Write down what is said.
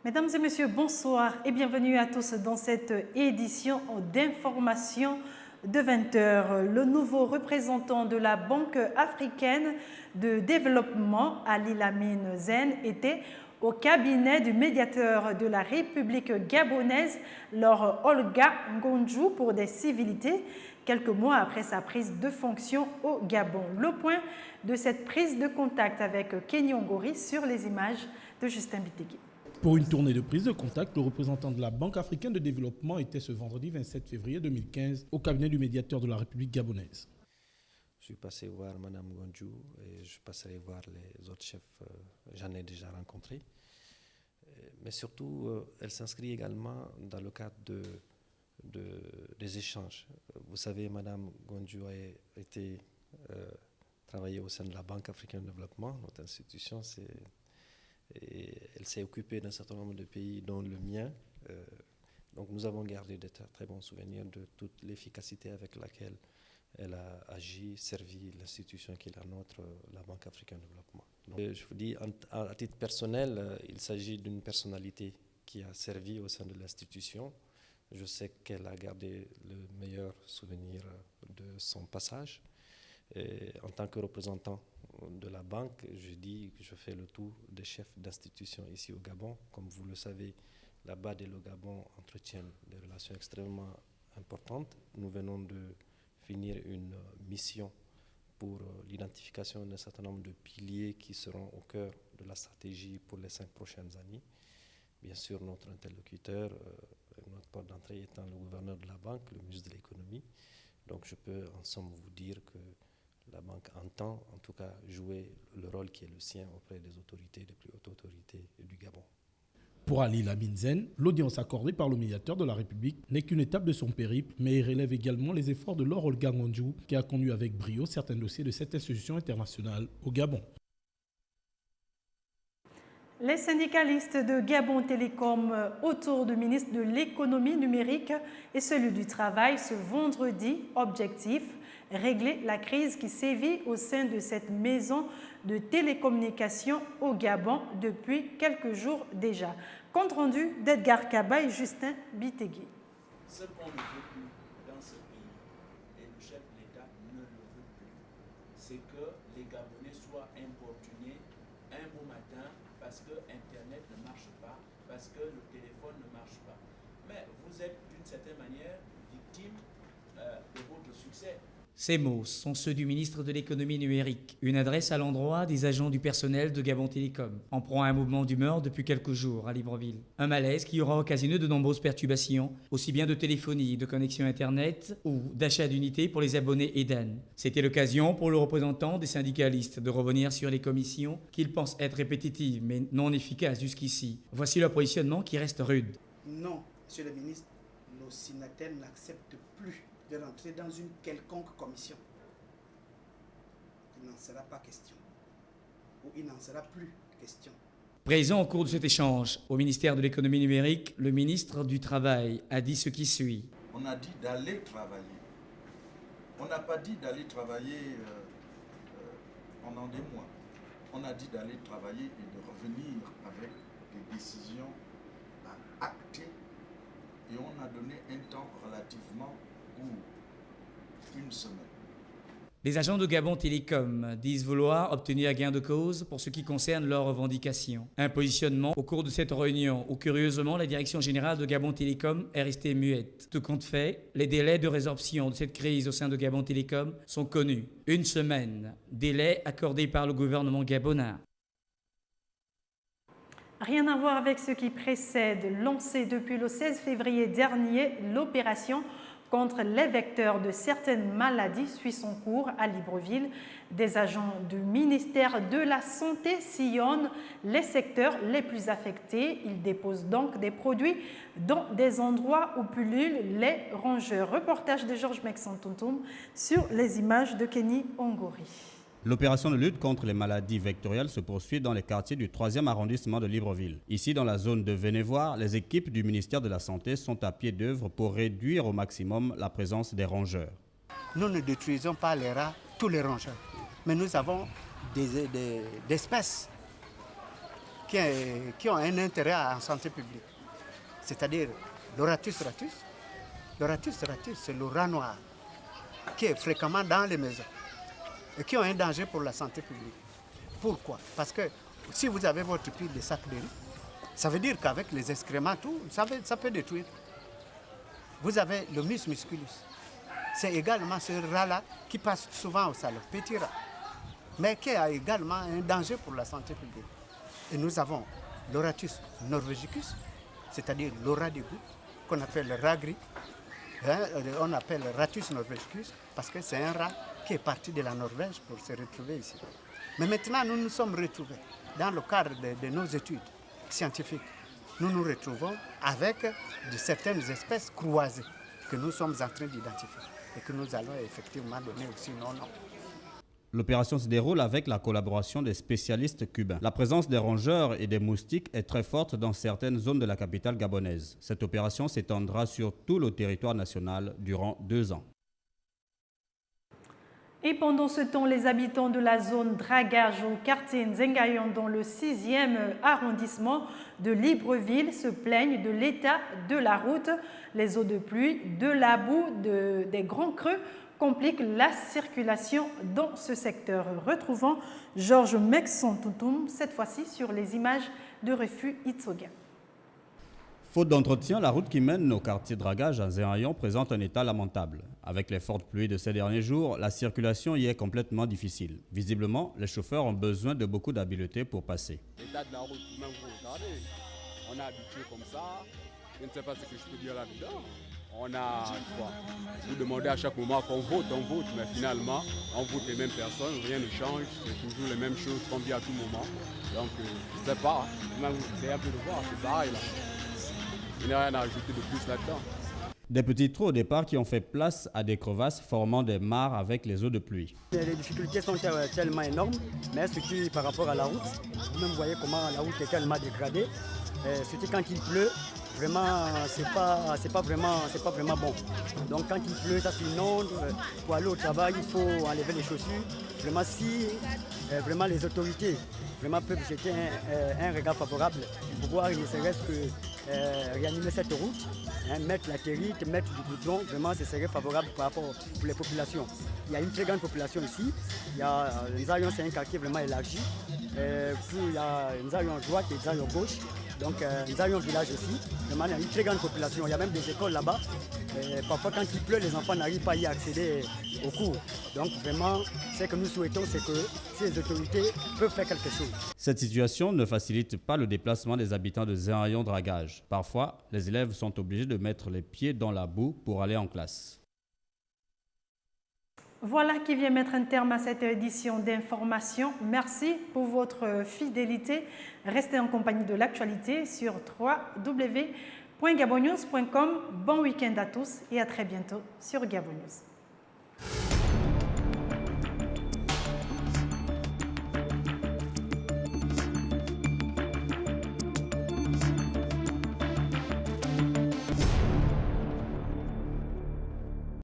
Mesdames et messieurs, bonsoir et bienvenue à tous dans cette édition d'information de 20 heures. Le nouveau représentant de la Banque africaine de développement, Ali Lamine Zen, était au cabinet du médiateur de la République gabonaise, Laure Olga Ngonjou, pour des civilités, quelques mois après sa prise de fonction au Gabon. Le point de cette prise de contact avec Kenny Ongori sur les images de Justin Bitegui. Pour une tournée de prise de contact, le représentant de la Banque africaine de développement était ce vendredi 27 février 2015 au cabinet du médiateur de la République gabonaise. Je suis passé voir Mme Ngonjou et je passerai voir les autres chefs, j'en ai déjà rencontrés. Mais surtout, elle s'inscrit également dans le cadre des échanges. Vous savez, Mme Ngonjou a été travaillée au sein de la Banque africaine de développement, notre institution. Et elle s'est occupée d'un certain nombre de pays, dont le mien. Donc nous avons gardé de très bons souvenirs de toute l'efficacité avec laquelle elle a agi, servi l'institution qui est la nôtre, la Banque africaine de développement. Donc, je vous dis, à titre personnel, il s'agit d'une personnalité qui a servi au sein de l'institution. Je sais qu'elle a gardé le meilleur souvenir de son passage. Et en tant que représentant de la banque, je dis que je fais le tour des chefs d'institution ici au Gabon. Comme vous le savez, la BAD et le Gabon entretiennent des relations extrêmement importantes. Nous venons de finir une mission pour l'identification d'un certain nombre de piliers qui seront au cœur de la stratégie pour les 5 prochaines années. Bien sûr, notre interlocuteur, notre porte d'entrée étant le gouverneur de la banque, le ministre de l'économie. Donc je peux en somme vous dire que la banque entend en tout cas jouer le rôle qui est le sien auprès des autorités, des plus hautes autorités du Gabon. Pour Ali Lamine Zen, l'audience accordée par le médiateur de la République n'est qu'une étape de son périple, mais il relève également les efforts de Laure Olga Ngonjou, qui a conduit avec brio certains dossiers de cette institution internationale au Gabon. Les syndicalistes de Gabon Télécom autour du ministre de l'économie numérique et celui du travail ce vendredi, objectif, régler la crise qui sévit au sein de cette maison de télécommunications au Gabon depuis quelques jours déjà. Compte rendu d'Edgar Kaba et Justin Bitegui. Ce qu'on ne veut plus dans ce pays, et le chef de l'État ne le veut plus, c'est que les Gabonais soient importunés un beau matin parce que Internet ne marche pas, parce que le téléphone ne marche pas. Mais vous êtes d'une certaine manière victime de votre succès. Ces mots sont ceux du ministre de l'économie numérique, une adresse à l'endroit des agents du personnel de Gabon Télécom, en proie à un mouvement d'humeur depuis quelques jours à Libreville. Un malaise qui aura occasionné de nombreuses perturbations, aussi bien de téléphonie, de connexion Internet ou d'achat d'unités pour les abonnés EDAN. C'était l'occasion pour le représentant des syndicalistes de revenir sur les commissions qu'il pense être répétitives mais non efficaces jusqu'ici. Voici leur positionnement qui reste rude. Non, monsieur le ministre, nos signataires n'acceptent plus de rentrer dans une quelconque commission. Il n'en sera pas question. Ou il n'en sera plus question. Présent au cours de cet échange au ministère de l'économie numérique, le ministre du Travail a dit ce qui suit. On a dit d'aller travailler. On n'a pas dit d'aller travailler pendant des mois. On a dit d'aller travailler et de revenir avec des décisions à acter. Et on a donné un temps relativement court, une semaine. Les agents de Gabon Télécom disent vouloir obtenir gain de cause pour ce qui concerne leurs revendications. Un positionnement au cours de cette réunion où curieusement la direction générale de Gabon Télécom est restée muette. Tout compte fait, les délais de résorption de cette crise au sein de Gabon Télécom sont connus. Une semaine, délai accordé par le gouvernement gabonais. Rien à voir avec ce qui précède. Lancée depuis le 16 février dernier, l'opération contre les vecteurs de certaines maladies suit son cours à Libreville. Des agents du ministère de la Santé sillonnent les secteurs les plus affectés. Ils déposent donc des produits dans des endroits où pullulent les rongeurs. Reportage de Georges Mexantontoum sur les images de Kenny Ongori. L'opération de lutte contre les maladies vectorielles se poursuit dans les quartiers du 3e arrondissement de Libreville. Ici, dans la zone de Venevoire, les équipes du ministère de la Santé sont à pied d'œuvre pour réduire au maximum la présence des rongeurs. Nous ne détruisons pas les rats, tous les rongeurs. Mais nous avons des espèces qui ont un intérêt en santé publique. C'est-à-dire l'Oratus ratus. L'Oratus ratus, c'est le rat noir qui est fréquemment dans les maisons et qui ont un danger pour la santé publique. Pourquoi? Parce que si vous avez votre pile de sacs de riz, ça veut dire qu'avec les excréments, tout, ça peut détruire. Vous avez le mus musculus. C'est également ce rat-là qui passe souvent au salon, petit rat, mais qui a également un danger pour la santé publique. Et nous avons l'Oratus norvegicus, c'est-à-dire le rat d'égout, qu'on appelle le rat gris. On appelle le Ratus norvegicus parce que c'est un rat qui est parti de la Norvège pour se retrouver ici. Mais maintenant, nous nous sommes retrouvés dans le cadre de nos études scientifiques. Nous nous retrouvons avec certaines espèces croisées que nous sommes en train d'identifier et que nous allons effectivement donner aussi nos noms. L'opération se déroule avec la collaboration des spécialistes cubains. La présence des rongeurs et des moustiques est très forte dans certaines zones de la capitale gabonaise. Cette opération s'étendra sur tout le territoire national durant 2 ans. Et pendant ce temps, les habitants de la zone dragage au quartier Nzengayon dans le 6e arrondissement de Libreville se plaignent de l'état de la route. Les eaux de pluie, de la boue, des grands creux compliquent la circulation dans ce secteur. Retrouvons Georges Mexantoutoum, cette fois-ci sur les images de Refus Itsoga. Faute d'entretien, la route qui mène au quartier dragage à Nzengayon présente un état lamentable. Avec les fortes pluies de ces derniers jours, la circulation y est complètement difficile. Visiblement, les chauffeurs ont besoin de beaucoup d'habileté pour passer. L'état de la route, même vous regardez, on est habitué comme ça. Je ne sais pas ce que je peux dire là-dedans. On a quoi? Vous demandez à chaque moment qu'on vote, mais finalement, on vote les mêmes personnes, rien ne change, c'est toujours les mêmes choses qu'on vit à tout moment. Donc, je ne sais pas, c'est un peu de voir, c'est pareil là. Il n'y a rien à ajouter de plus là-dedans. Des petits trous au départ qui ont fait place à des crevasses formant des mares avec les eaux de pluie. Les difficultés sont tellement énormes, mais surtout par rapport à la route, vous-même voyez comment la route est tellement dégradée. Surtout quand il pleut, vraiment, c'est pas vraiment bon. Donc quand il pleut, ça s'inonde. Pour aller au travail, il faut enlever les chaussures. Vraiment, si vraiment les autorités peuvent jeter un regard favorable pour pouvoir ne serait-ce que réanimer cette route, mettre la territe, mettre du goudron, vraiment ce serait favorable par rapport pour les populations. Il y a une très grande population ici. Nzengayon, c'est un quartier vraiment élargi. Puis il y a Nzengayon droite et Nzengayon gauche. Donc Nzengayon village aussi. Vraiment, il y a une très grande population. Il y a même des écoles là-bas. Parfois quand il pleut, les enfants n'arrivent pas à y accéder aux cours. Donc vraiment, ce que nous souhaitons, c'est que ces autorités peuvent faire quelque chose. Cette situation ne facilite pas le déplacement des habitants de Nzengayon dragage. Parfois, les élèves sont obligés de mettre les pieds dans la boue pour aller en classe. Voilà qui vient mettre un terme à cette édition d'information. Merci pour votre fidélité. Restez en compagnie de l'actualité sur www.gabonnews.com. Bon week-end à tous et à très bientôt sur Gabonnews.